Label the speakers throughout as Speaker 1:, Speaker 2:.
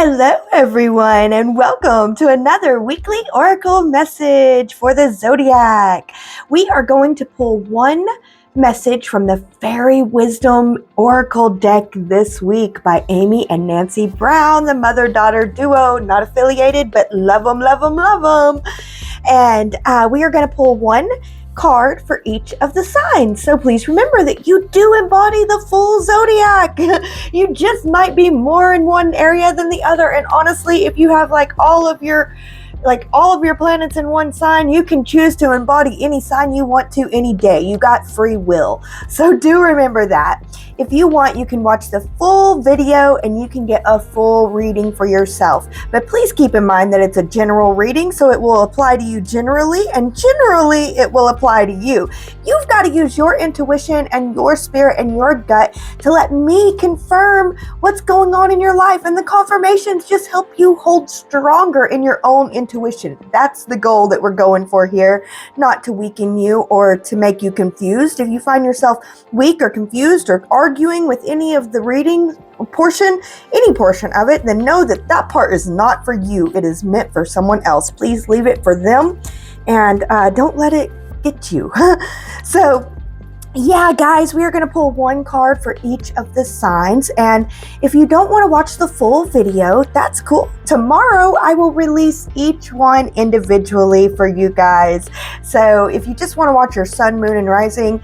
Speaker 1: Hello, everyone, and welcome to another weekly Oracle message for the Zodiac. We are going to pull one message from the Fairy Wisdom Oracle deck this week by Amy and Nancy Brown, the mother-daughter duo, not affiliated, but love them, love them, love them. And we are going to pull one card for each of the signs. So please remember that you do embody the full Zodiac. You just might be more in one area than the other. And honestly, if you have all of your planets in one sign, you can choose to embody any sign you want to any day. You got free will. So do remember that. If you want, you can watch the full video and you can get a full reading for yourself. But please keep in mind that it's a general reading, so it will apply to you generally, and generally it will apply to you. You've got to use your intuition and your spirit and your gut to let me confirm what's going on in your life, and the confirmations just help you hold stronger in your own intuition. That's the goal that we're going for here, not to weaken you or to make you confused. If you find yourself weak or confused or arguing with any of the reading portion, any portion of it, then know that that part is not for you. It is meant for someone else. Please leave it for them and don't let it get you. So yeah, guys, we are going to pull one card for each of the signs. And if you don't want to watch the full video, that's cool. Tomorrow, I will release each one individually for you guys. So if you just want to watch your sun, moon, and rising,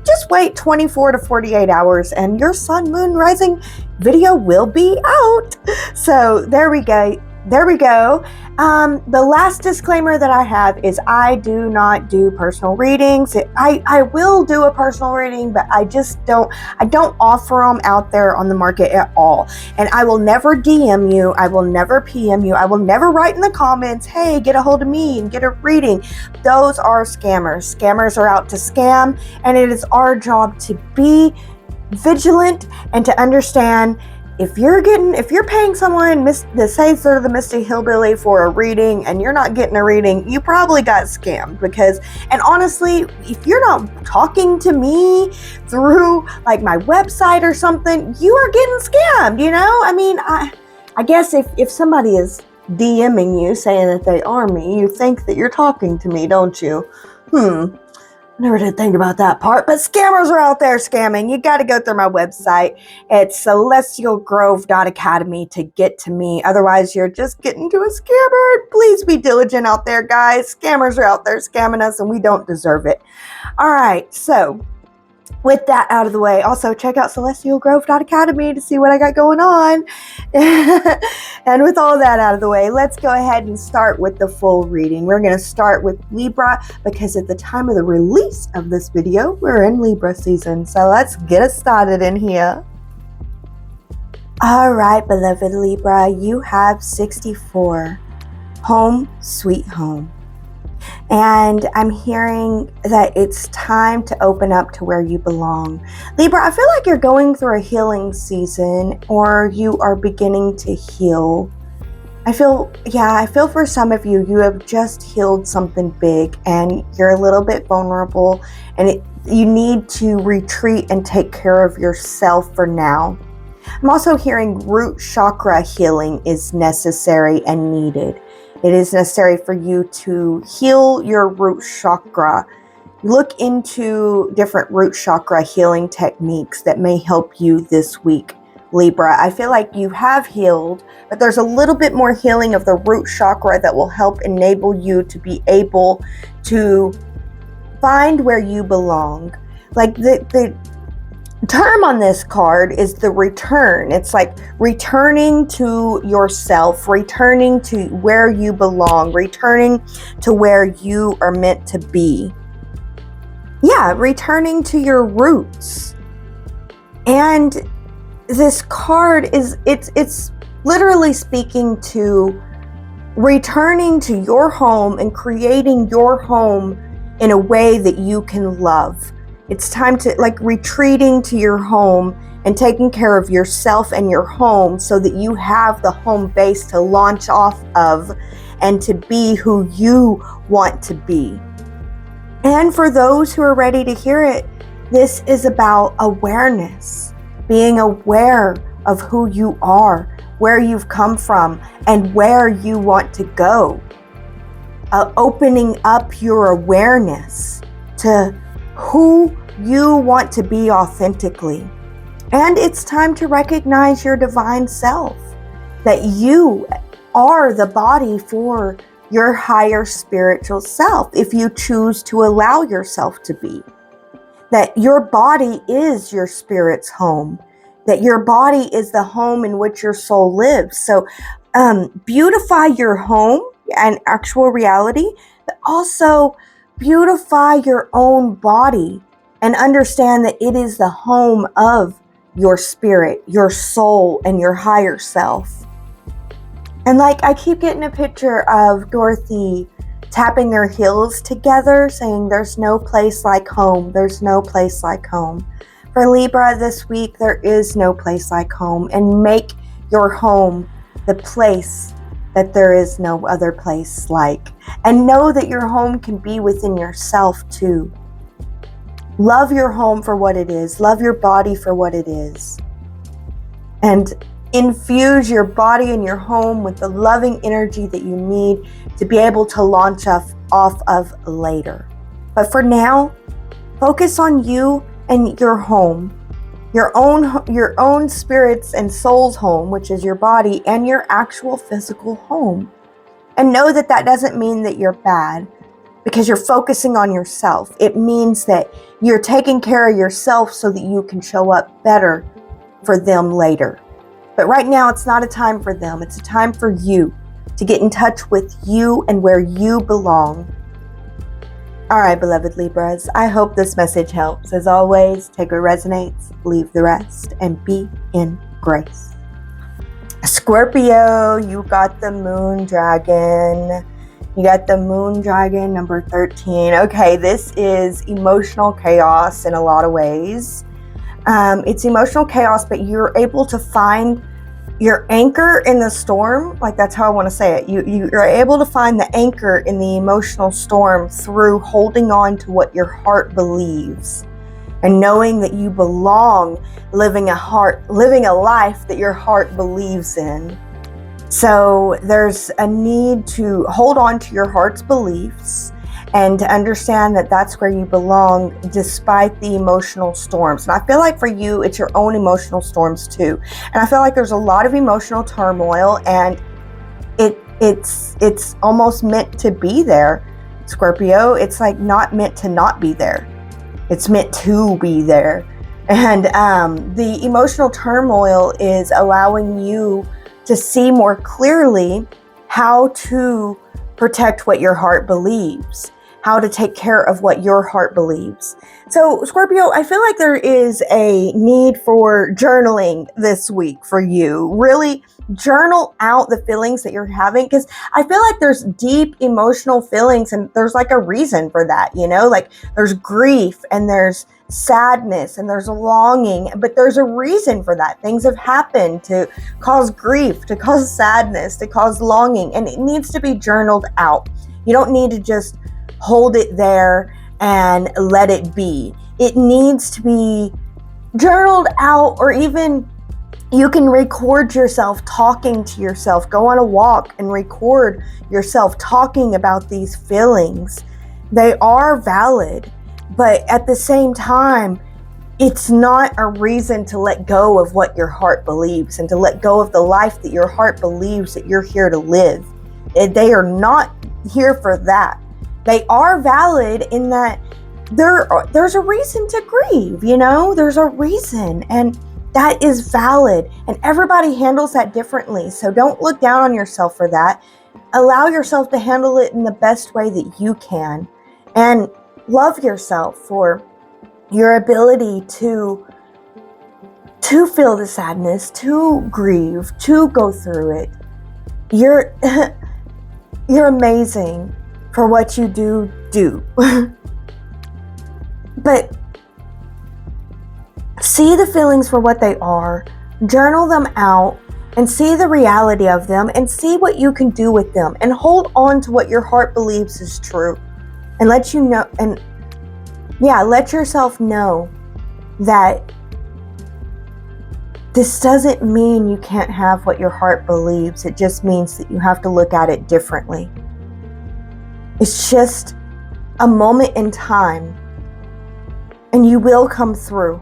Speaker 1: just wait 24 to 48 hours and your sun, moon, rising video will be out. So there we go. There we go. The last disclaimer that I have is I do not do personal readings. I will do a personal reading, but I don't offer them out there on the market at all. And I will never DM you. I will never PM you. I will never write in the comments, hey, get a hold of me and get a reading. Those are scammers. Scammers are out to scam, and it is our job to be vigilant and to understand if you're paying someone that says they're the Mystic Hillbillie for a reading and you're not getting a reading, you probably got scammed. And honestly, if you're not talking to me through my website or something, you are getting scammed, you know? I mean, I guess if somebody is DMing you saying that they are me, you think that you're talking to me, don't you? Never did think about that part, but scammers are out there scamming. You got to go through my website. It's celestialgrove.academy to get to me. Otherwise, you're just getting to a scammer. Please be diligent out there, guys. Scammers are out there scamming us, and we don't deserve it. All right, so with that out of the way, also check out celestialgrove.academy to see what I got going on. And with all that out of the way, let's go ahead and start with the full reading. We're going to start with Libra because at the time of the release of this video, we're in Libra season. So let's get it started in here. All right, beloved Libra, you have 64. Home, sweet home. And I'm hearing that it's time to open up to where you belong. Libra, I feel like you're going through a healing season, or you are beginning to heal. I feel for some of you, you have just healed something big and you're a little bit vulnerable, and you need to retreat and take care of yourself for now. I'm also hearing root chakra healing is necessary and needed. It is necessary for you to heal your root chakra. Look into different root chakra healing techniques that may help you this week, Libra. I feel like you have healed, but there's a little bit more healing of the root chakra that will help enable you to be able to find where you belong. The term on this card is the return. It's like returning to yourself, returning to where you belong, returning to where you are meant to be. Yeah, returning to your roots. And this card it's literally speaking to returning to your home and creating your home in a way that you can love. It's time to retreating to your home and taking care of yourself and your home so that you have the home base to launch off of and to be who you want to be. And for those who are ready to hear it, this is about awareness, being aware of who you are, where you've come from and where you want to go. Opening up your awareness to who you want to be authentically. And it's time to recognize your divine self, that you are the body for your higher spiritual self, if you choose to allow yourself to be. That your body is your spirit's home, that your body is the home in which your soul lives. So beautify your home and actual reality, but also beautify your own body and understand that it is the home of your spirit, your soul, and your higher self. And like, I keep getting a picture of Dorothy tapping her heels together, saying, there's no place like home. There's no place like home. For Libra this week, there is no place like home. And make your home the place that there is no other place like. And know that your home can be within yourself too. Love your home for what it is. Love your body for what it is. And infuse your body and your home with the loving energy that you need to be able to launch off of later. But for now, focus on you and your home, your own spirit's and soul's home, which is your body, and your actual physical home. And know that that doesn't mean that you're bad, because you're focusing on yourself. It means that you're taking care of yourself so that you can show up better for them later. But right now, it's not a time for them. It's a time for you to get in touch with you and where you belong. All right, beloved Libras, I hope this message helps. As always, take what resonates, leave the rest, and be in grace. Scorpio, you got the moon dragon. You got the moon dragon number 13. Okay, this is emotional chaos in a lot of ways. It's emotional chaos, but you're able to find your anchor in the storm. Like, that's how I want to say it. You're able to find the anchor in the emotional storm through holding on to what your heart believes and knowing that you belong, living a life that your heart believes in. So there's a need to hold on to your heart's beliefs and to understand that that's where you belong despite the emotional storms. And I feel like for you, it's your own emotional storms too. And I feel like there's a lot of emotional turmoil, and it's almost meant to be there, Scorpio. It's like not meant to not be there. It's meant to be there. And the emotional turmoil is allowing you to see more clearly how to protect what your heart believes, how to take care of what your heart believes. So, Scorpio, I feel like there is a need for journaling this week for you. Really journal out the feelings that you're having, because I feel like there's deep emotional feelings, and there's like a reason for that, you know? Like, there's grief and there's sadness and there's longing, but there's a reason for that. Things have happened to cause grief, to cause sadness, to cause longing, and it needs to be journaled out. You don't need to just hold it there and let it be. It needs to be journaled out, or even you can record yourself talking to yourself. Go on a walk and record yourself talking about these feelings. They are valid, but at the same time, it's not a reason to let go of what your heart believes and to let go of the life that your heart believes that you're here to live. They are not here for that. They are valid in that there's a reason to grieve, you know? There's a reason, and that is valid, and everybody handles that differently. So don't look down on yourself for that. Allow yourself to handle it in the best way that you can, and love yourself for your ability to feel the sadness, to grieve, to go through it. You're amazing for what you do. But see the feelings for what they are, journal them out, and see the reality of them, and see what you can do with them, and hold on to what your heart believes is true, and let yourself know that This doesn't mean you can't have what your heart believes. It just means that you have to look at it differently. It's just a moment in time, and you will come through.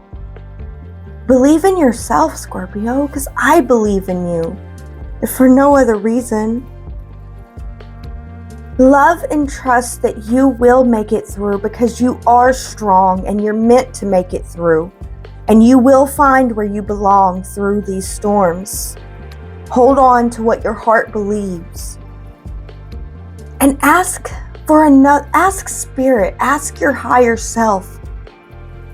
Speaker 1: Believe in yourself, Scorpio, because I believe in you, if for no other reason. Love and trust that you will make it through, because you are strong and you're meant to make it through. And you will find where you belong through these storms. Hold on to what your heart believes. And ask Spirit, ask your higher self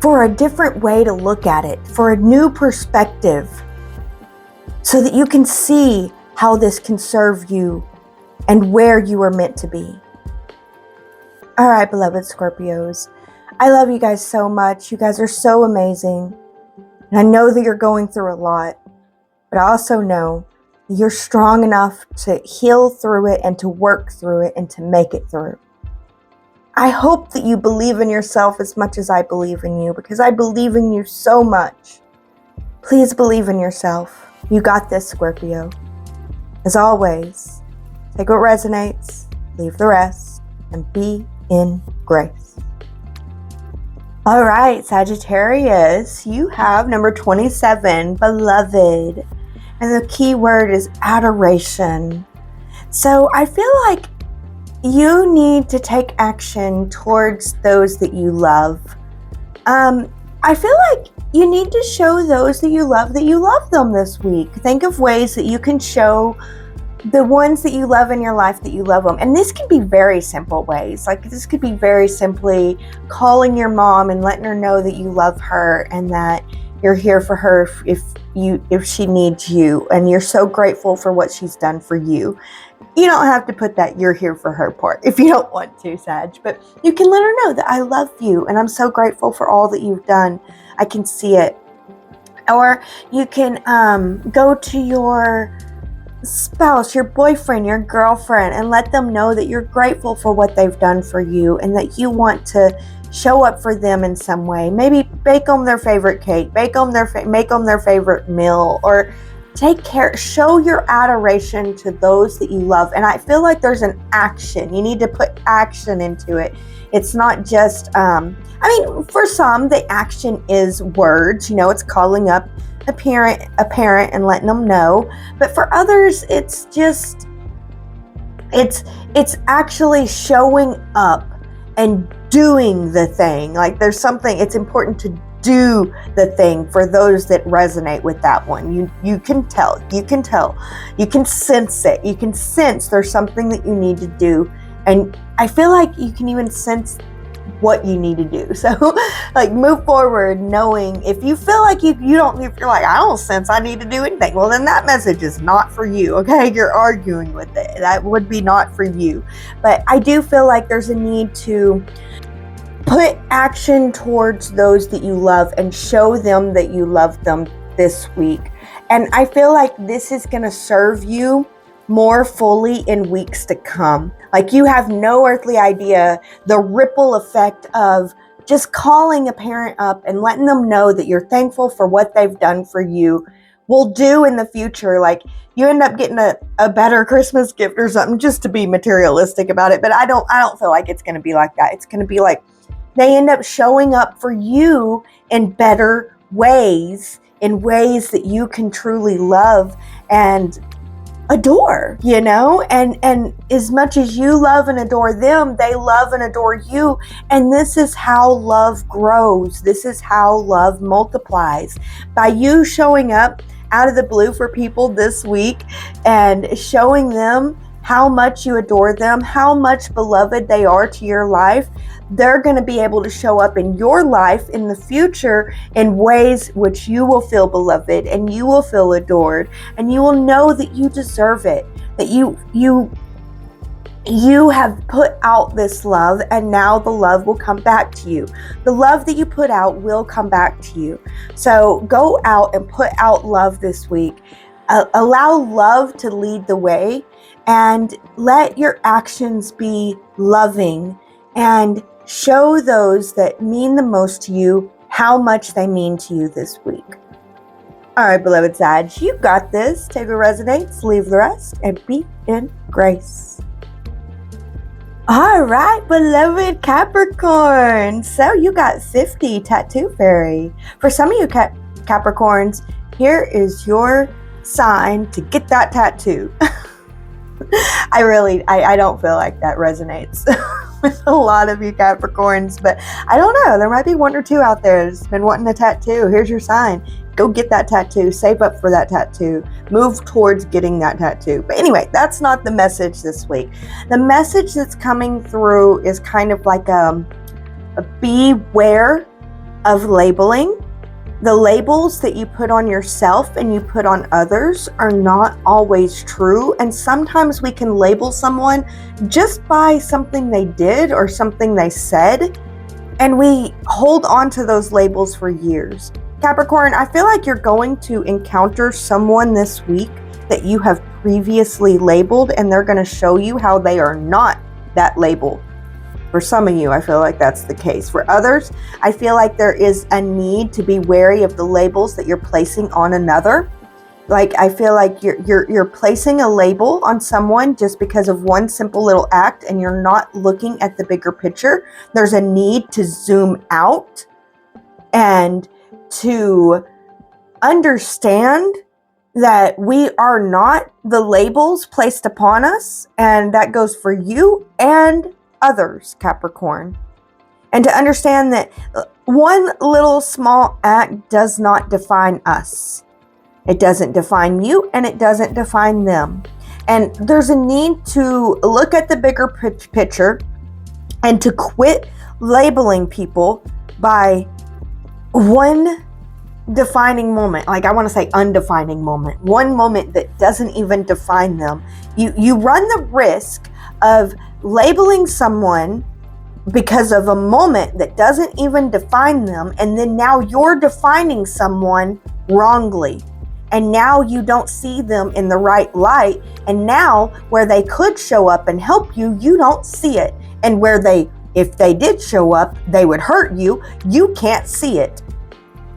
Speaker 1: for a different way to look at it, for a new perspective, so that you can see how this can serve you and where you are meant to be. All right, beloved Scorpios, I love you guys so much. You guys are so amazing. And I know that you're going through a lot, but I also know you're strong enough to heal through it and to work through it and to make it through. I hope that you believe in yourself as much as I believe in you, because I believe in you so much. Please believe in yourself. You got this, Scorpio. As always, take what resonates, leave the rest, and be in grace. All right, Sagittarius, you have number 27, beloved. And the key word is adoration. So I feel like you need to take action towards those that you love. I feel like you need to show those that you love them this week. Think of ways that you can show the ones that you love in your life that you love them. And this can be very simple ways. Like this could be very simply calling your mom and letting her know that you love her and that you're here for her if she needs you, and you're so grateful for what she's done for you. You don't have to put that you're here for her part if you don't want to, Sag, but you can let her know that I love you and I'm so grateful for all that you've done. I can see it. Or you can go to your spouse, your boyfriend, your girlfriend, and let them know that you're grateful for what they've done for you and that you want to show up for them in some way. Maybe bake them their favorite cake, make them their favorite meal, or take care, show your adoration to those that you love. And I feel like there's an action. You need to put action into it. It's not just, for some, the action is words, it's calling up a parent and letting them know. But for others, it's just, it's actually showing up and doing the thing. Like there's something, it's important to do the thing for those that resonate with that one. You can tell, you can sense it. You can sense there's something that you need to do. And I feel like you can even sense what you need to do. So like move forward knowing if you feel like if you're like, I don't sense I need to do anything. Well, then that message is not for you. Okay. You're arguing with it. That would be not for you. But I do feel like there's a need to put action towards those that you love and show them that you love them this week. And I feel like this is going to serve you more fully in weeks to come. Like you have no earthly idea the ripple effect of just calling a parent up and letting them know that you're thankful for what they've done for you will do in the future. Like you end up getting a better Christmas gift or something, just to be materialistic about it. But I don't feel like it's going to be like that. It's going to be like they end up showing up for you in better ways, in ways that you can truly love and adore, and as much as you love and adore them, they love and adore you. And this is how love grows. This is how love multiplies. By you showing up out of the blue for people this week and showing them how much you adore them, how much beloved they are to your life, they're going to be able to show up in your life in the future in ways which you will feel beloved and you will feel adored, and you will know that you deserve it, that you have put out this love, and now the love will come back to you. The love that you put out will come back to you. So go out and put out love this week. Allow love to lead the way, and let your actions be loving, and show those that mean the most to you how much they mean to you this week. All right, beloved Sag, you got this. Take what resonates, leave the rest, and be in grace. All right, beloved Capricorn. So you got 50, Tattoo Fairy. For some of you Capricorns, here is your sign to get that tattoo. I don't feel like that resonates with a lot of you Capricorns, but I don't know. There might be one or two out there that's been wanting a tattoo. Here's your sign. Go get that tattoo. Save up for that tattoo. Move towards getting that tattoo. But anyway, that's not the message this week. The message that's coming through is kind of like a beware of labeling. The labels that you put on yourself and you put on others are not always true. And sometimes we can label someone just by something they did or something they said. And we hold on to those labels for years. Capricorn, I feel like you're going to encounter someone this week that you have previously labeled, and they're going to show you how they are not that label. For some of you, I feel like that's the case. For others, I feel like there is a need to be wary of the labels that you're placing on another. Like, I feel like you're placing a label on someone just because of one simple little act, and you're not looking at the bigger picture. There's a need to zoom out and to understand that we are not the labels placed upon us, and that goes for you and others, Capricorn. And to understand that one little small act does not define us. It doesn't define you, and it doesn't define them. And there's a need to look at the bigger picture and to quit labeling people by one defining moment. Like, I want to say undefining moment. One moment that doesn't even define them. You run the risk of labeling someone because of a moment that doesn't even define them, and then now you're defining someone wrongly, and now you don't see them in the right light, and now where they could show up and help you, you don't see it, and if they did show up, they would hurt you, you can't see it.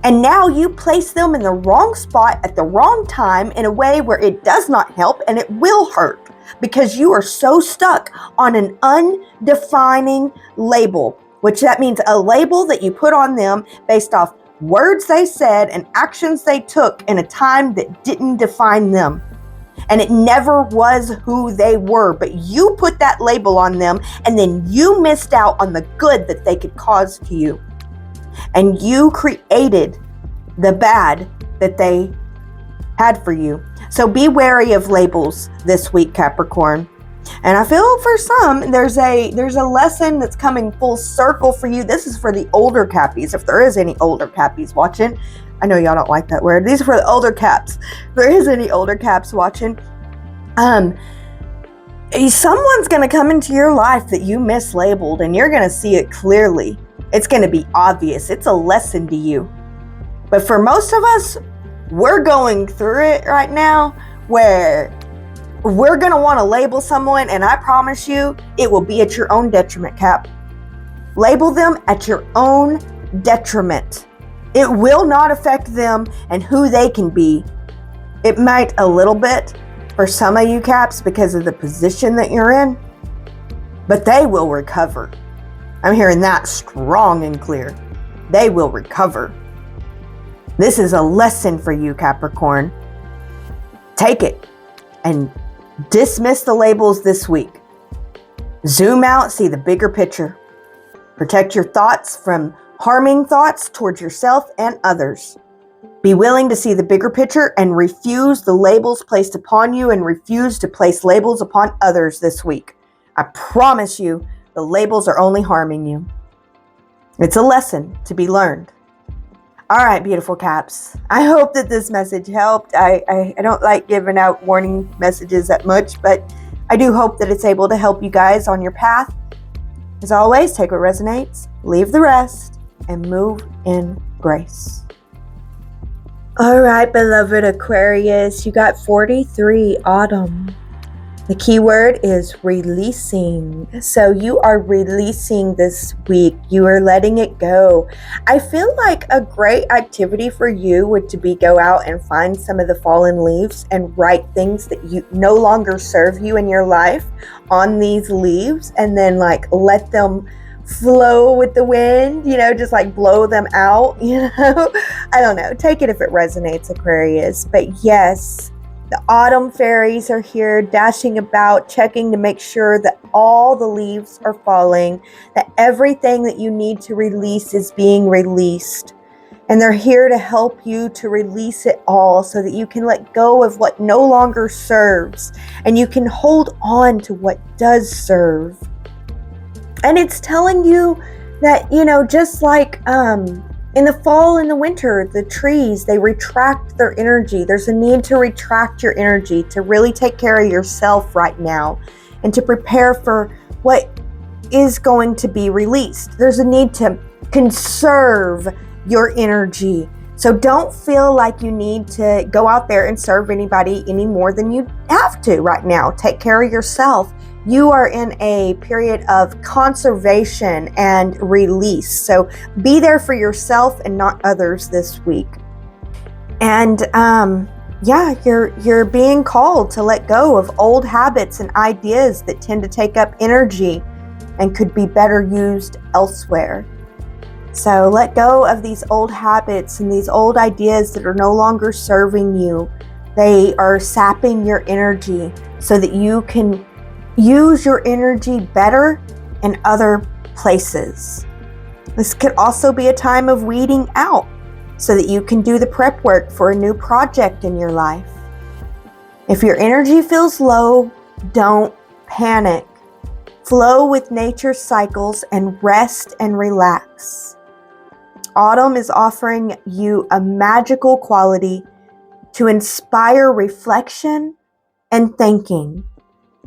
Speaker 1: And now you place them in the wrong spot at the wrong time in a way where it does not help, and it will hurt because you are so stuck on an undefining label, which that means a label that you put on them based off words they said and actions they took in a time that didn't define them. And it never was who they were, but you put that label on them, and then you missed out on the good that they could cause to you. And you created the bad that they had for you. So be wary of labels this week, Capricorn. And I feel for some, there's a lesson that's coming full circle for you. This is for the older Cappies, if there is any older Cappies watching. I know y'all don't like that word. These are for the older Caps. If there is any older Caps watching. Someone's going to come into your life that you mislabeled, and you're going to see it clearly. It's going to be obvious. It's a lesson to you. But for most of us, we're going through it right now where we're going to want to label someone, and I promise you, it will be at your own detriment, Cap. Label them at your own detriment. It will not affect them and who they can be. It might a little bit for some of you Caps because of the position that you're in, but they will recover. I'm hearing that strong and clear. They will recover. This is a lesson for you, Capricorn. Take it and dismiss the labels this week. Zoom out, see the bigger picture. Protect your thoughts from harming thoughts towards yourself and others. Be willing to see the bigger picture and refuse the labels placed upon you, and refuse to place labels upon others this week. I promise you, the labels are only harming you. It's a lesson to be learned. All right, beautiful Caps. I hope that this message helped. I don't like giving out warning messages that much, but I do hope that it's able to help you guys on your path. As always, take what resonates, leave the rest, and move in grace. All right, beloved Aquarius, you got 43, Autumn. The key word is releasing. So you are releasing this week. You are letting it go. I feel like a great activity for you would to be go out and find some of the fallen leaves and write things that you no longer serve you in your life on these leaves, and then like let them flow with the wind, just like blow them out, I don't know. Take it if it resonates, Aquarius. But yes, the autumn fairies are here, dashing about, checking to make sure that all the leaves are falling, that everything that you need to release is being released. And they're here to help you to release it all so that you can let go of what no longer serves and you can hold on to what does serve. And it's telling you that, just like in the fall and the winter, the trees, they retract their energy. There's a need to retract your energy, to really take care of yourself right now and to prepare for what is going to be released. There's a need to conserve your energy. So don't feel like you need to go out there and serve anybody any more than you have to right now. Take care of yourself. You are in a period of conservation and release. So be there for yourself and not others this week. And you're being called to let go of old habits and ideas that tend to take up energy and could be better used elsewhere. So let go of these old habits and these old ideas that are no longer serving you. They are sapping your energy so that you can use your energy better in other places. This could also be a time of weeding out so that you can do the prep work for a new project in your life. If your energy feels low, don't panic. Flow with nature's cycles and rest and relax. Autumn is offering you a magical quality to inspire reflection and thinking,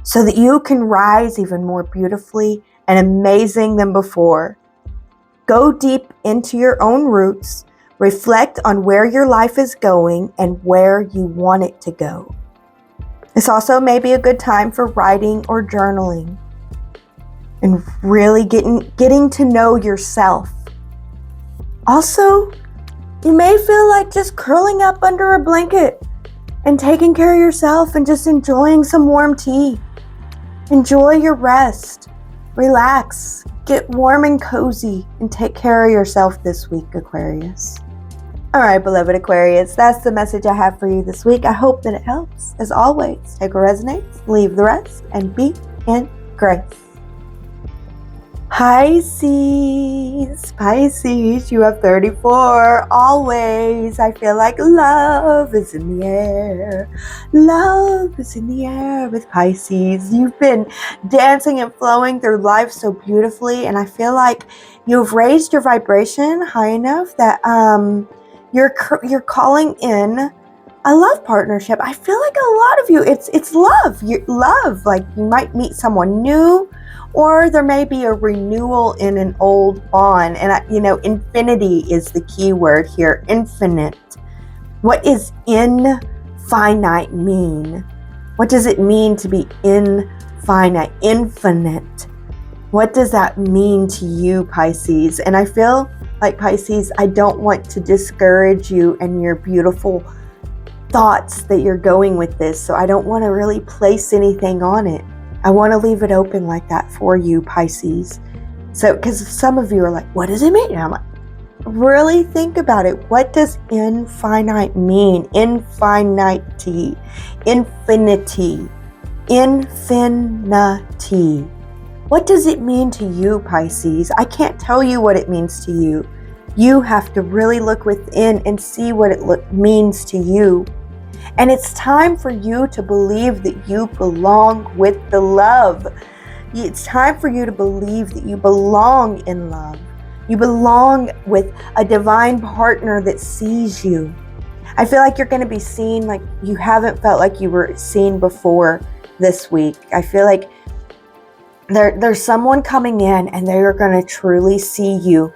Speaker 1: so that you can rise even more beautifully and amazing than before. Go deep into your own roots, reflect on where your life is going and where you want it to go. This also may be a good time for writing or journaling and really getting to know yourself. Also, you may feel like just curling up under a blanket and taking care of yourself and just enjoying some warm tea. Enjoy your rest, relax, get warm and cozy, and take care of yourself this week, Aquarius. All right, beloved Aquarius, that's the message I have for you this week. I hope that it helps. As always, take what resonates, leave the rest, and be in grace. Pisces, you have 34, always. I feel like love is in the air. Love is in the air with Pisces. You've been dancing and flowing through life so beautifully, and I feel like you've raised your vibration high enough that you're calling in a love partnership. I feel like a lot of you, it's love. Love, like you might meet someone new, or there may be a renewal in an old bond. And infinity is the key word here. Infinite. What is infinite mean? What does it mean to be infinite? Infinite. What does that mean to you, Pisces? And I feel like, Pisces, I don't want to discourage you and your beautiful thoughts that you're going with this. So I don't want to really place anything on it. I want to leave it open like that for you, Pisces. So, because some of you are like, what does it mean? And I'm like, really think about it. What does infinite mean? Infinity. Infinity. Infinity. What does it mean to you, Pisces? I can't tell you what it means to you. You have to really look within and see what it means to you. And it's time for you to believe that you belong with the love. It's time for you to believe that you belong in love. You belong with a divine partner that sees you. I feel like you're going to be seen like you haven't felt like you were seen before this week. I feel like there's someone coming in and they're going to truly see you.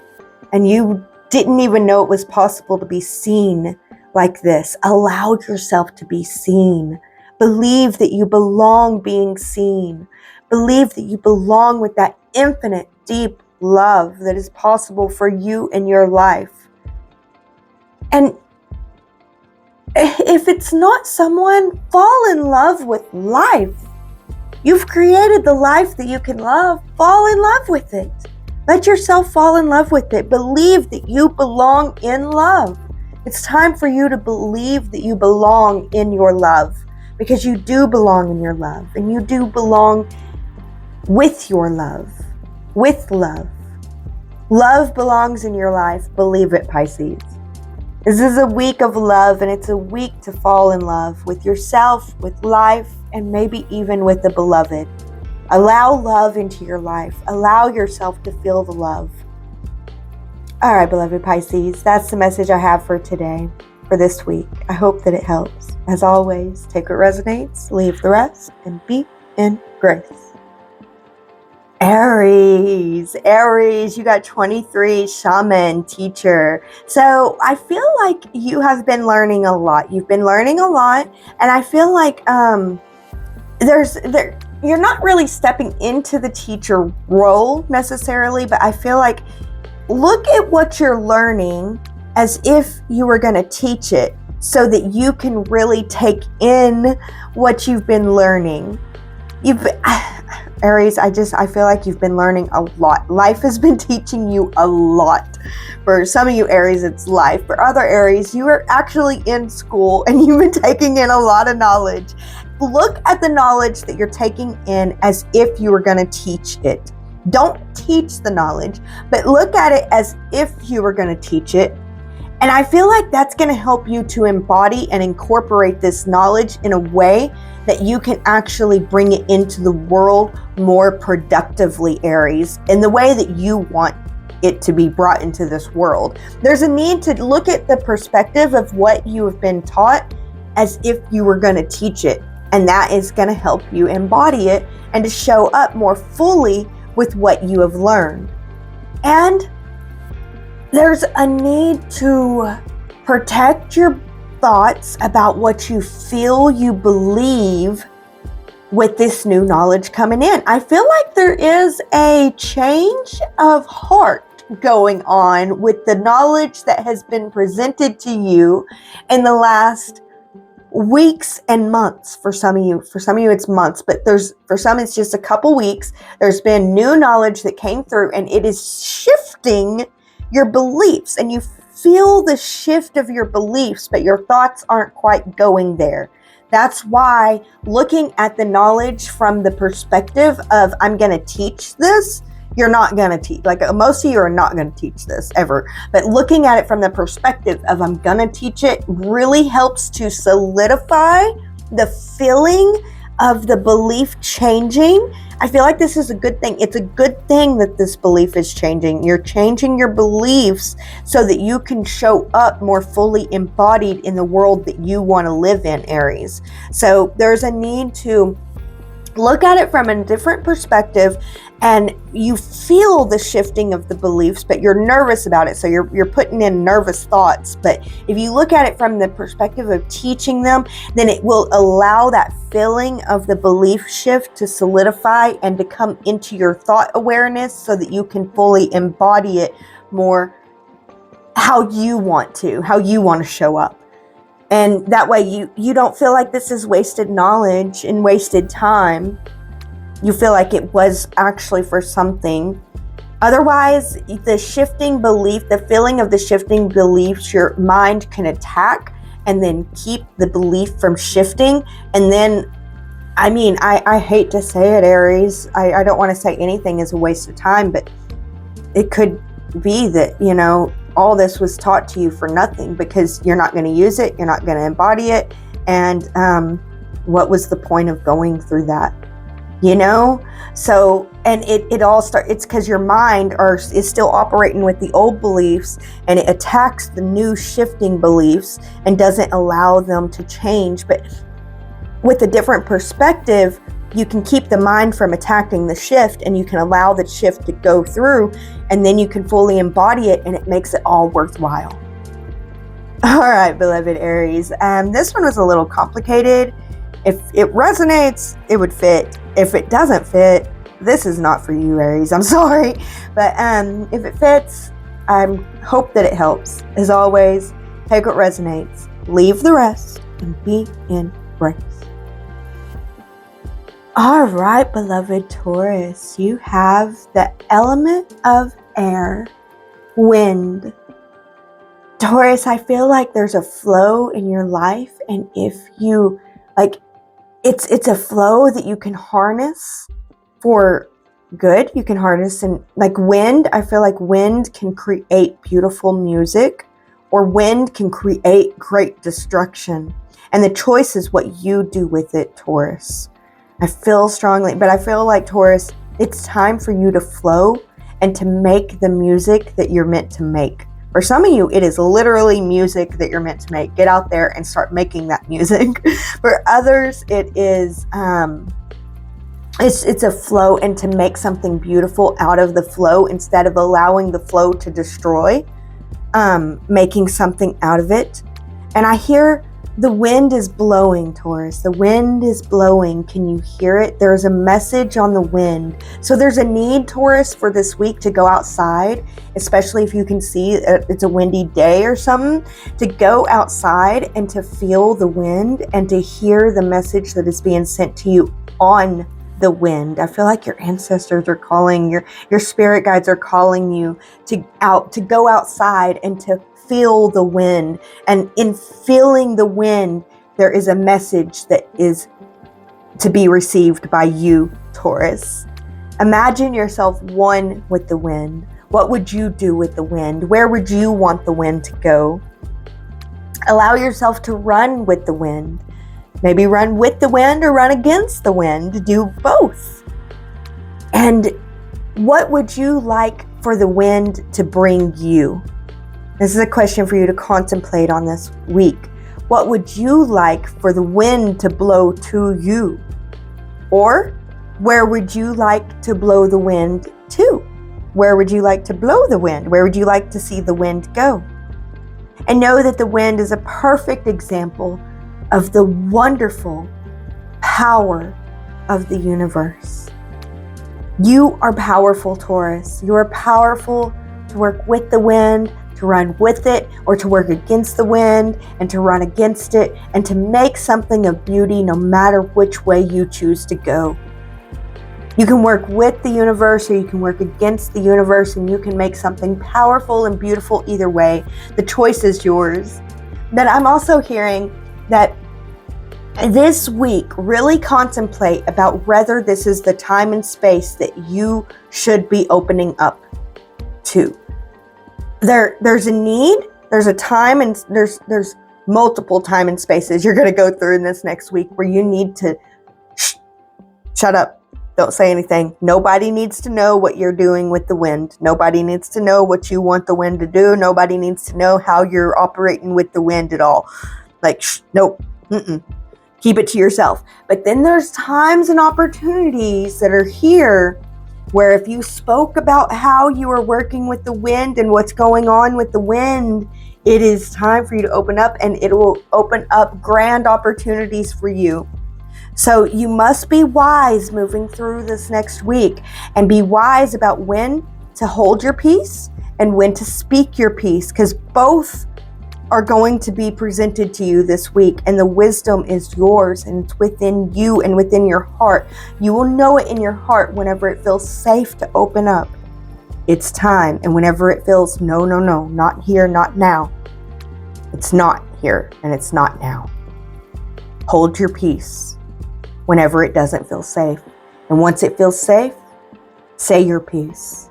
Speaker 1: And you didn't even know it was possible to be seen like this. Allow yourself to be seen Believe that you belong being seen. Believe that you belong with that infinite, deep love that is possible for you in your life. And if it's not someone, fall in love with life. You've created the life that you can love. Fall in love with it. Let yourself fall in love with it. Believe that you belong in love. It's time for you to believe that you belong in your love, because you do belong in your love, and you do belong with your love, with love. Love belongs in your life. Believe it, Pisces. This is a week of love, and it's a week to fall in love with yourself, with life, and maybe even with the beloved. Allow love into your life. Allow yourself to feel the love. All right, beloved Pisces, that's the message I have for today, for this week. I hope that it helps. As always, take what resonates, leave the rest, and be in grace. Aries, you got 23, shaman, teacher. So I feel like you have been learning a lot. You've been learning a lot, and I feel like you're not really stepping into the teacher role necessarily, but I feel like look at what you're learning as if you were going to teach it, so that you can really take in what you've been learning. Aries, I feel like you've been learning a lot. Life has been teaching you a lot. For some of you Aries, it's life. For other Aries, you are actually in school and you've been taking in a lot of knowledge. Look at the knowledge that you're taking in as if you were going to teach it. Don't teach the knowledge, but look at it as if you were going to teach it. And I feel like that's going to help you to embody and incorporate this knowledge in a way that you can actually bring it into the world more productively, Aries, in the way that you want it to be brought into this world. There's a need to look at the perspective of what you have been taught as if you were going to teach it. And that is going to help you embody it and to show up more fully with what you have learned. And there's a need to protect your thoughts about what you feel you believe with this new knowledge coming in. I feel like there is a change of heart going on with the knowledge that has been presented to you in the last weeks and months. For some of you it's months, but for some it's just a couple weeks. There's been new knowledge that came through, and it is shifting your beliefs, and you feel the shift of your beliefs, but your thoughts aren't quite going there. That's why looking at the knowledge from the perspective of I'm going to teach this, you're not going to teach. Like most of you are not going to teach this ever. But looking at it from the perspective of I'm going to teach it really helps to solidify the feeling of the belief changing. I feel like this is a good thing. It's a good thing that this belief is changing. You're changing your beliefs so that you can show up more fully embodied in the world that you want to live in, Aries. So there's a need to look at it from a different perspective, and you feel the shifting of the beliefs, but you're nervous about it. So you're putting in nervous thoughts. But if you look at it from the perspective of teaching them, then it will allow that feeling of the belief shift to solidify and to come into your thought awareness so that you can fully embody it more how you want to show up. And that way you don't feel like this is wasted knowledge and wasted time. You feel like it was actually for something. Otherwise, the shifting belief, the feeling of the shifting beliefs, your mind can attack and then keep the belief from shifting. And then, I hate to say it, Aries, I don't want to say anything is a waste of time, but it could be that, all this was taught to you for nothing because you're not going to use it, you're not going to embody it, and what was the point of going through that? So, and it all it's because your mind is still operating with the old beliefs, and it attacks the new shifting beliefs and doesn't allow them to change. But with a different perspective, you can keep the mind from attacking the shift, and you can allow the shift to go through, and then you can fully embody it, and it makes it all worthwhile. All right, beloved Aries. This one was a little complicated. If it resonates, it would fit. If it doesn't fit, this is not for you, Aries. I'm sorry. But if it fits, I hope that it helps. As always, take what resonates, leave the rest, and be in grace. All right, beloved Taurus, you have the element of air, wind. Taurus, I feel like there's a flow in your life, and if you it's a flow that you can harness for good. You can harness, and like wind, I feel like wind can create beautiful music, or wind can create great destruction. And the choice is what you do with it, Taurus. I feel strongly, but I feel like, Taurus, it's time for you to flow and to make the music that you're meant to make. For some of you, it is literally music that you're meant to make. Get out there and start making that music. For others, it is it's a flow, and to make something beautiful out of the flow instead of allowing the flow to destroy, making something out of it. And I hear the wind is blowing, Taurus. The wind is blowing. Can you hear it? There's a message on the wind. So there's a need, Taurus, for this week to go outside, especially if you can see it's a windy day or something, to go outside and to feel the wind and to hear the message that is being sent to you on the wind. I feel like your ancestors are calling, your spirit guides are calling you to go outside and to feel the wind. And in feeling the wind, there is a message that is to be received by you, Taurus. Imagine yourself one with the wind. What would you do with the wind? Where would you want the wind to go? Allow yourself to run with the wind. Maybe run with the wind or run against the wind. Do both. And what would you like for the wind to bring you? This is a question for you to contemplate on this week. What would you like for the wind to blow to you? Or where would you like to blow the wind to? Where would you like to blow the wind? Where would you like to see the wind go? And know that the wind is a perfect example of the wonderful power of the universe. You are powerful, Taurus. You are powerful to work with the wind, to run with it, or to work against the wind and to run against it, and to make something of beauty no matter which way you choose to go. You can work with the universe or you can work against the universe, and you can make something powerful and beautiful either way. The choice is yours. But I'm also hearing that this week, really contemplate about whether this is the time and space that you should be opening up to. There's a need, there's a time, and there's multiple time and spaces you're going to go through in this next week where you need to shut up. Don't say anything. Nobody needs to know what you're doing with the wind. Nobody needs to know what you want the wind to do. Nobody needs to know how you're operating with the wind at all. Nope. Keep it to yourself. But then there's times and opportunities that are here where if you spoke about how you are working with the wind and what's going on with the wind, it is time for you to open up, and it will open up grand opportunities for you. So you must be wise moving through this next week, and be wise about when to hold your peace and when to speak your peace, because both are going to be presented to you this week, and the wisdom is yours, and it's within you and within your heart. You will know it in your heart whenever it feels safe to open up. It's time. And whenever it feels no, not here, not now, it's not here and it's not now. Hold your peace whenever it doesn't feel safe. And once it feels safe, say your piece.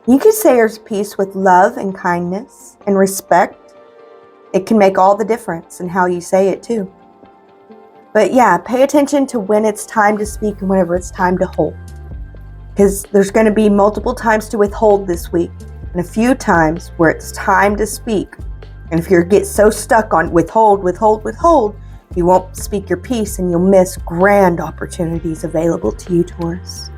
Speaker 1: You can say your piece with love and kindness and respect. It can make all the difference in how you say it too. But yeah, pay attention to when it's time to speak and whenever it's time to hold. Because there's going to be multiple times to withhold this week, and a few times where it's time to speak. And if you get so stuck on withhold, you won't speak your piece, and you'll miss grand opportunities available to you, Taurus.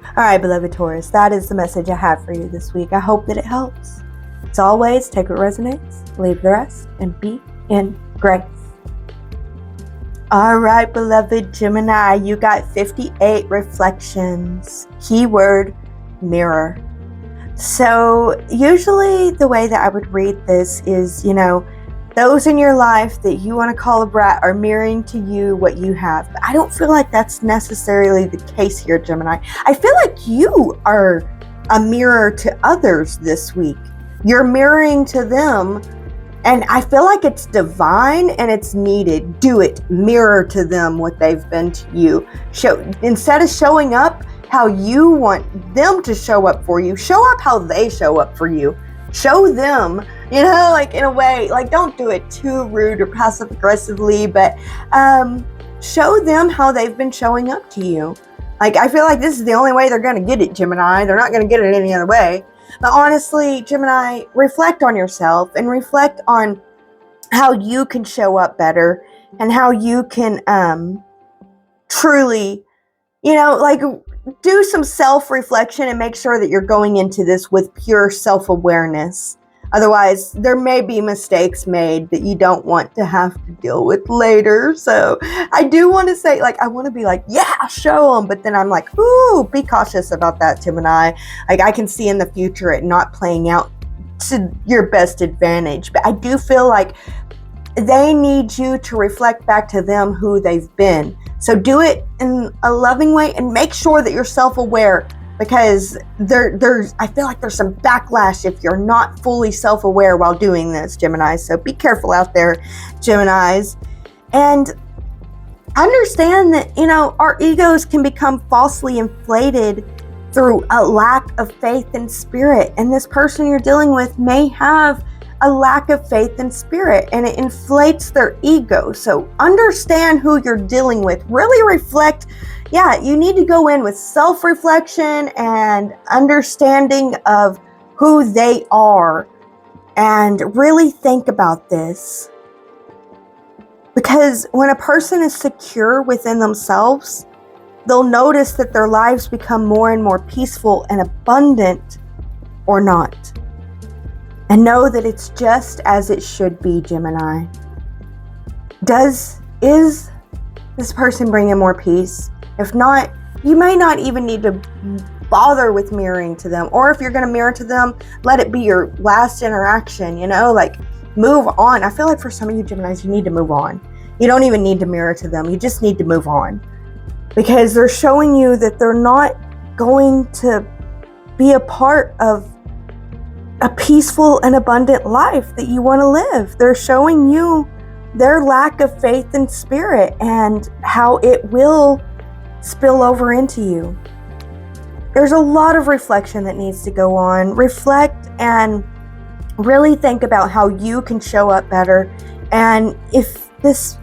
Speaker 1: All right, beloved Taurus, that is the message I have for you this week. I hope that it helps. As always, take what resonates, leave the rest, and be in grace. All right, beloved Gemini, you got 58 reflections. Keyword mirror. So usually the way that I would read this is, those in your life that you want to call a brat are mirroring to you what you have. But I don't feel like that's necessarily the case here, Gemini. I feel like you are a mirror to others this week. You're mirroring to them. And I feel like it's divine and it's needed. Do it. Mirror to them what they've been to you. Instead of showing up how you want them to show up for you, show up how they show up for you. Show them, in a way, don't do it too rude or passive aggressively, but show them how they've been showing up to you. I feel like this is the only way they're going to get it, Gemini. They're not going to get it any other way. But honestly, Gemini, reflect on yourself and reflect on how you can show up better and how you can truly, do some self-reflection and make sure that you're going into this with pure self-awareness. Otherwise, there may be mistakes made that you don't want to have to deal with later. So I do want to say, I want to be yeah, show them. But then I'm ooh, be cautious about that, Gemini. I can see in the future it not playing out to your best advantage. But I do feel like they need you to reflect back to them who they've been. So do it in a loving way and make sure that you're self-aware, because I feel like there's some backlash if you're not fully self-aware while doing this, Gemini. So be careful out there, Geminis. And understand that, our egos can become falsely inflated through a lack of faith and spirit. And this person you're dealing with may have a lack of faith and spirit, and it inflates their ego. So understand who you're dealing with. Really reflect. Yeah, you need to go in with self-reflection and understanding of who they are and really think about this. Because when a person is secure within themselves, they'll notice that their lives become more and more peaceful and abundant, or not. And know that it's just as it should be, Gemini. Is this person bringing more peace? If not, you may not even need to bother with mirroring to them. Or if you're going to mirror to them, let it be your last interaction, move on. I feel like for some of you Geminis, you need to move on. You don't even need to mirror to them. You just need to move on. Because they're showing you that they're not going to be a part of a peaceful and abundant life that you want to live. They're showing you their lack of faith and spirit and how it will spill over into you. There's a lot of reflection that needs to go on. Reflect and really think about how you can show up better. And if this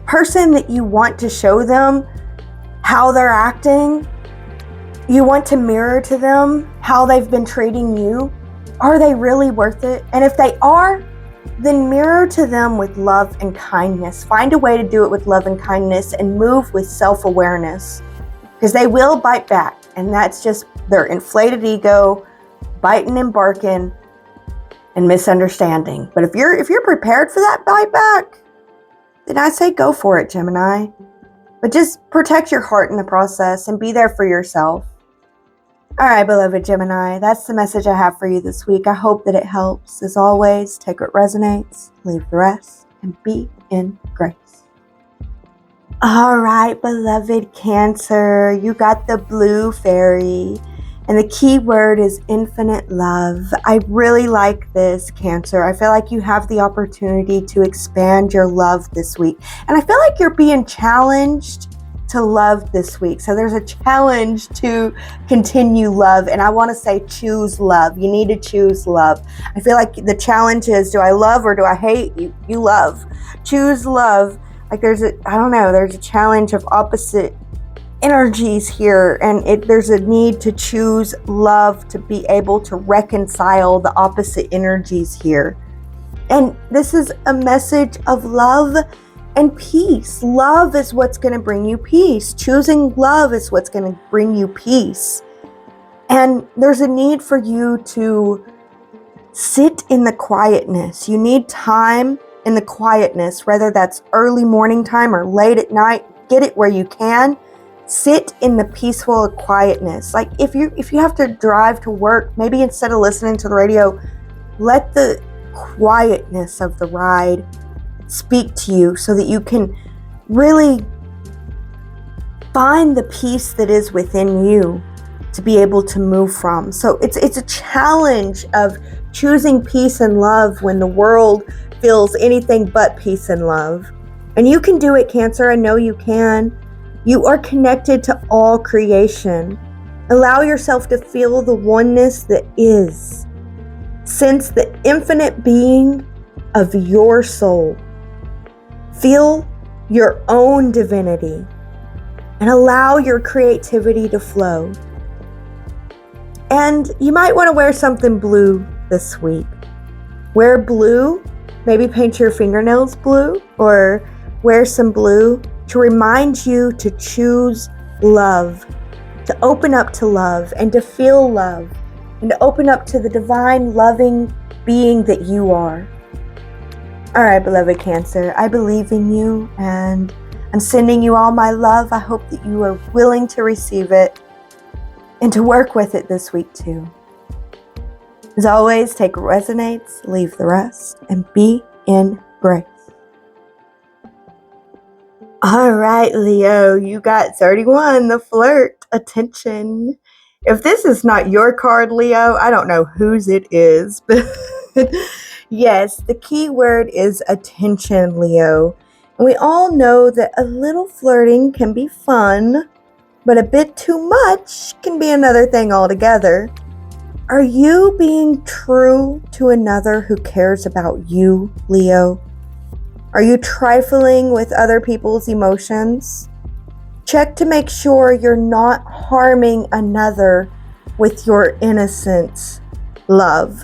Speaker 1: person that you want to show them how they're acting, you want to mirror to them how they've been treating you, are they really worth it? And if they are, then mirror to them with love and kindness. Find a way to do it with love and kindness and move with self-awareness, because they will bite back. And that's just their inflated ego biting and barking and misunderstanding. But if you're prepared for that bite back, then I say go for it, Gemini. But just protect your heart in the process and be there for yourself. All right, beloved Gemini, that's the message I have for you this week. I hope that it helps. As always, take what resonates, leave the rest, and be in grace. All right, beloved Cancer, you got the blue fairy, and the key word is infinite love. I really like this, Cancer. I feel like you have the opportunity to expand your love this week, and I feel like you're being challenged to love this week. So there's a challenge to continue love, and I want to say choose love. You need to choose love. I feel like the challenge is, do I love or do I hate? You love. Choose love. There's a challenge of opposite energies here, and there's a need to choose love to be able to reconcile the opposite energies here. And this is a message of love and peace. Love is what's going to bring you peace. Choosing love is what's going to bring you peace. And there's a need for you to sit in the quietness. You need time in the quietness, whether that's early morning time or late at night. Get it where you can. Sit in the peaceful quietness. Like if you have to drive to work, maybe instead of listening to the radio, let the quietness of the ride speak to you so that you can really find the peace that is within you to be able to move from. So it's a challenge of choosing peace and love when the world feels anything but peace and love. And you can do it, Cancer. I know you can. You are connected to all creation. Allow yourself to feel the oneness that is. Sense the infinite being of your soul. Feel your own divinity and allow your creativity to flow. And you might want to wear something blue this week. Wear blue, maybe paint your fingernails blue, or wear some blue to remind you to choose love, to open up to love and to feel love, and to open up to the divine, loving being that you are. All right, beloved Cancer, I believe in you and I'm sending you all my love. I hope that you are willing to receive it and to work with it this week too. As always, take what resonates, leave the rest, and be in grace. All right, Leo, you got 31, the flirt, attention. If this is not your card, Leo, I don't know whose it is, but yes, the key word is attention, Leo. And we all know that a little flirting can be fun, but a bit too much can be another thing altogether. Are you being true to another who cares about you, Leo? Are you trifling with other people's emotions? Check to make sure you're not harming another with your innocent love.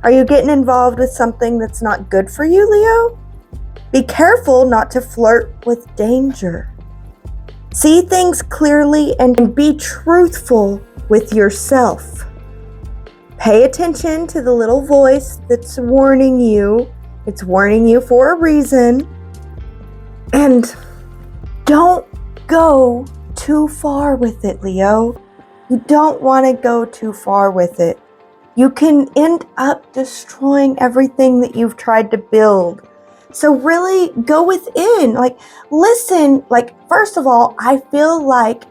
Speaker 1: Are you getting involved with something that's not good for you, Leo? Be careful not to flirt with danger. See things clearly and be truthful with yourself. Pay attention to the little voice that's warning you. It's warning you for a reason. And don't go too far with it, Leo. You don't want to go too far with it. You can end up destroying everything that you've tried to build. So really go within, listen, first of all, I feel like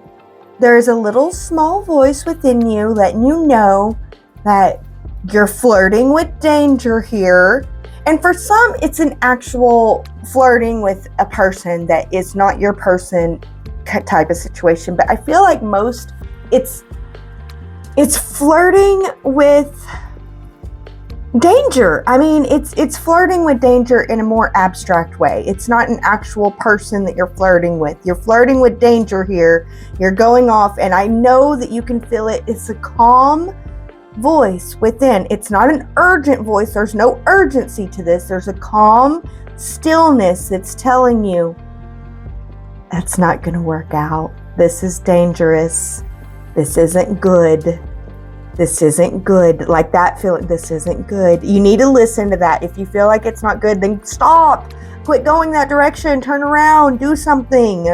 Speaker 1: there's a little small voice within you letting you know that you're flirting with danger here. And for some, it's an actual flirting with a person that is not your person type of situation. But I feel like most, it's flirting with danger. I mean, it's flirting with danger in a more abstract way. It's not an actual person that you're flirting with. You're flirting with danger here. You're going off, and I know that you can feel it. It's a calm voice within. It's not an urgent voice. There's no urgency to this. There's a calm stillness that's telling you that's not going to work out. This is dangerous. This isn't good. This isn't good. Like that feeling, this isn't good. You need to listen to that. If you feel like it's not good, then stop. Quit going that direction. Turn around. Do something.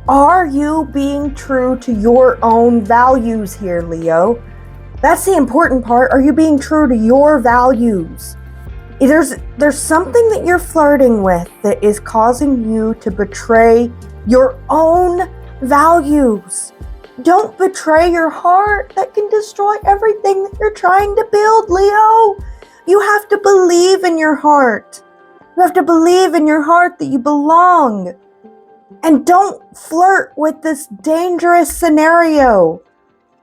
Speaker 1: Are you being true to your own values here, Leo? That's the important part. Are you being true to your values? There's something that you're flirting with that is causing you to betray your own values. Don't betray your heart. That can destroy everything that you're trying to build, Leo. You have to believe in your heart. You have to believe in your heart that you belong. And don't flirt with this dangerous scenario.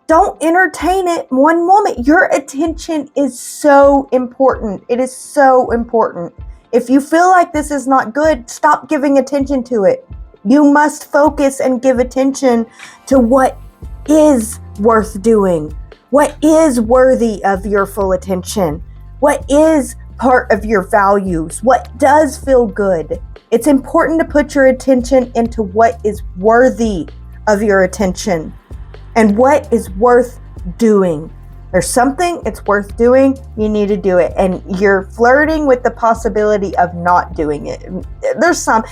Speaker 1: Don't entertain it one moment. Your attention is so important. It is so important. If you feel like this is not good, stop giving attention to it. You must focus and give attention to what is worth doing, what is worthy of your full attention, what is part of your values, what does feel good. It's important to put your attention into what is worthy of your attention and what is worth doing. There's something it's worth doing, you need to do it. And you're flirting with the possibility of not doing it. There's some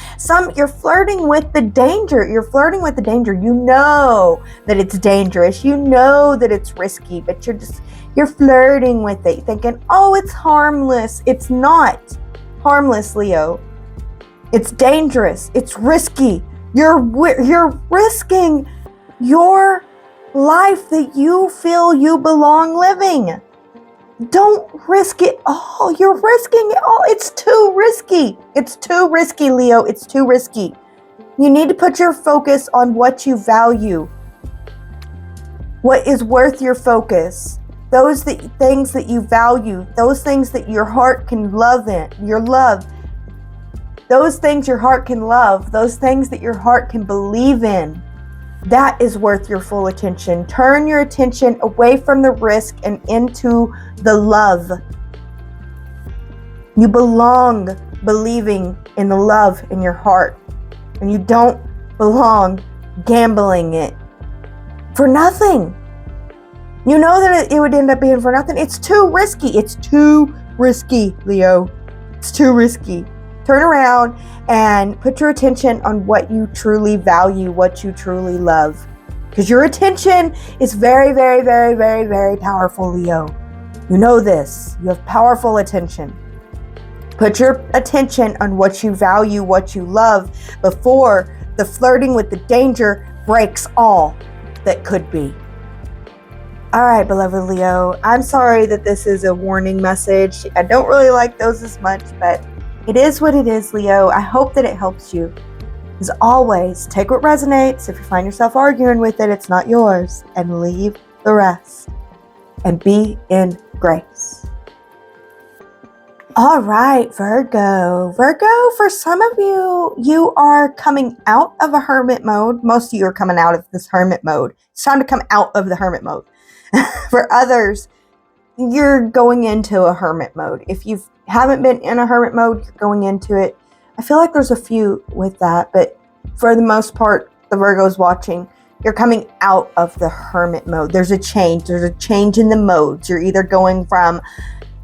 Speaker 1: you're flirting with the danger. You're flirting with the danger. You know that it's dangerous. You know that it's risky, but you're flirting with it, thinking, oh, it's harmless. It's not harmless, Leo. It's dangerous. It's risky. You're risking your life that you feel you belong living. Don't risk it all. You're risking it all. It's too risky. It's too risky, Leo. It's too risky. You need to put your focus on what you value. What is worth your focus? Those things that you value, those things that your heart can love in, those things your heart can love, those things that your heart can believe in. That is worth your full attention. Turn your attention away from the risk and into the love. You belong believing in the love in your heart. And you don't belong gambling it for nothing. You know that it would end up being for nothing. It's too risky. It's too risky, Leo. It's too risky. Turn around and put your attention on what you truly value, what you truly love. Because your attention is very, very, very, very, very powerful, Leo. You know this. You have powerful attention. Put your attention on what you value, what you love, before the flirting with the danger breaks all that could be. All right, beloved Leo, I'm sorry that this is a warning message. I don't really like those as much, but it is what it is, Leo. I hope that it helps you. As always, take what resonates. If you find yourself arguing with it, it's not yours, and leave the rest. And be in grace. All right, Virgo. Virgo, for some of you, you are coming out of a hermit mode. Most of you are coming out of this hermit mode. It's time to come out of the hermit mode. For others, you're going into a hermit mode. If you haven't been in a hermit mode, you're going into it. I feel like there's a few with that, but for the most part, the Virgos watching, you're coming out of the hermit mode. There's a change. There's a change in the modes. You're either going from,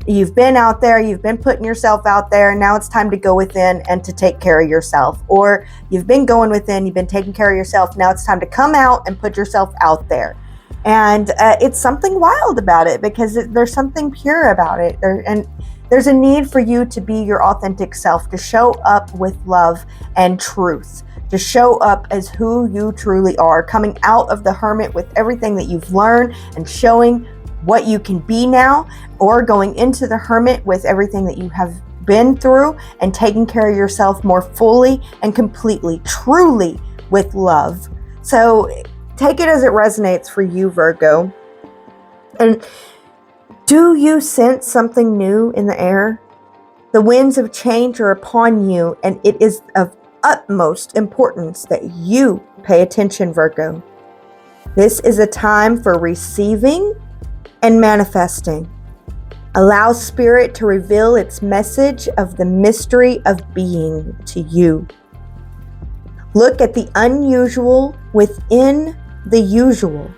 Speaker 1: you've been out there, you've been putting yourself out there, and now it's time to go within and to take care of yourself. Or you've been going within, you've been taking care of yourself, now it's time to come out and put yourself out there. And it's something wild about it, because there's something pure about it. And there's a need for you to be your authentic self, to show up with love and truth, to show up as who you truly are, coming out of the hermit with everything that you've learned and showing what you can be now, or going into the hermit with everything that you have been through and taking care of yourself more fully and completely, truly with love. So take it as it resonates for you, Virgo. And do you sense something new in the air? The winds of change are upon you, and it is of utmost importance that you pay attention, Virgo. This is a time for receiving and manifesting. Allow Spirit to reveal its message of the mystery of being to you. Look at the unusual within the usual.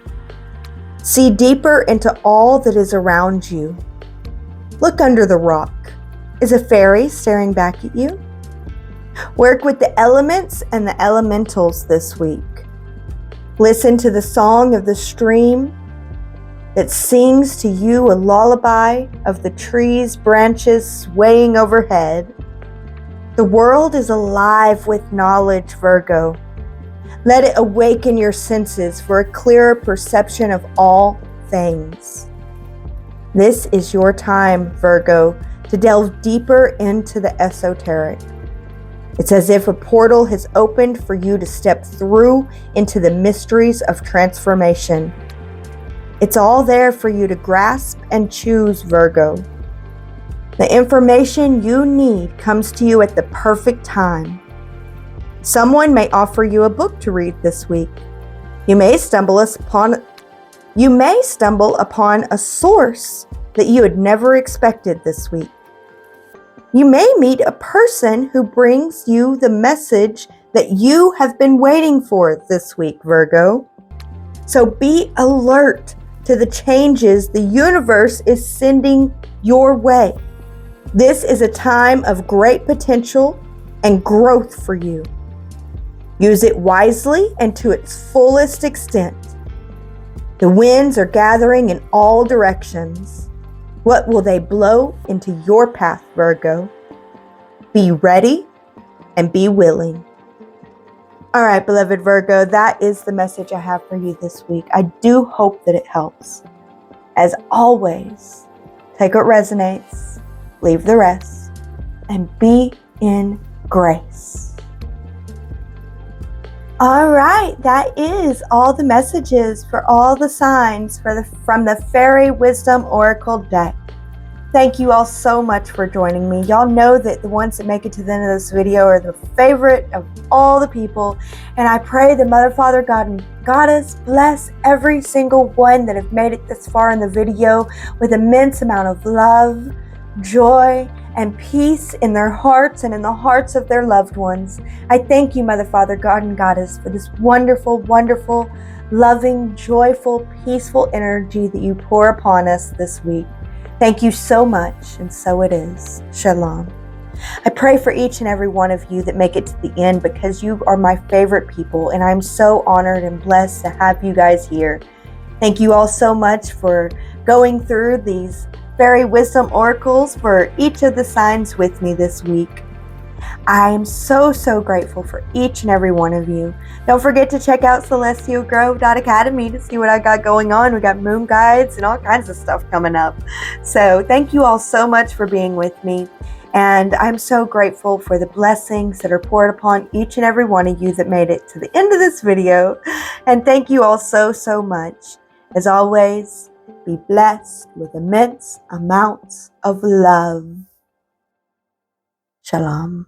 Speaker 1: See deeper into all that is around you. Look under the rock. Is a fairy staring back at you? Work with the elements and the elementals this week. Listen to the song of the stream that sings to you a lullaby of the trees' branches swaying overhead. The world is alive with knowledge, Virgo. Let it awaken your senses for a clearer perception of all things. This is your time, Virgo, to delve deeper into the esoteric. It's as if a portal has opened for you to step through into the mysteries of transformation. It's all there for you to grasp and choose, Virgo. The information you need comes to you at the perfect time. Someone may offer you a book to read this week. You may stumble upon a source that you had never expected this week. You may meet a person who brings you the message that you have been waiting for this week, Virgo. So be alert to the changes the universe is sending your way. This is a time of great potential and growth for you. Use it wisely and to its fullest extent. The winds are gathering in all directions. What will they blow into your path, Virgo? Be ready and be willing. All right, beloved Virgo, that is the message I have for you this week. I do hope that it helps. As always, take what resonates, leave the rest, and be in grace. All right, that is all the messages for all the signs from the Fairy Wisdom Oracle deck. Thank you all so much for joining me. Y'all know that the ones that make it to the end of this video are the favorite of all the people. And I pray the Mother, Father, God, and Goddess bless every single one that have made it this far in the video with immense amount of love, joy, and peace in their hearts and in the hearts of their loved ones. I thank you, Mother, Father, God, and Goddess, for this wonderful, wonderful, loving, joyful, peaceful energy that you pour upon us this week. Thank you so much, and so it is. Shalom. I pray for each and every one of you that make it to the end because you are my favorite people, and I'm so honored and blessed to have you guys here. Thank you all so much for going through these Fairy Wisdom Oracles for each of the signs with me this week. I am so, so grateful for each and every one of you. Don't forget to check out celestialgrove.academy to see what I got going on. We got moon guides and all kinds of stuff coming up. So thank you all so much for being with me. And I'm so grateful for the blessings that are poured upon each and every one of you that made it to the end of this video. And thank you all so, so much. As always, be blessed with immense amounts of love. Shalom.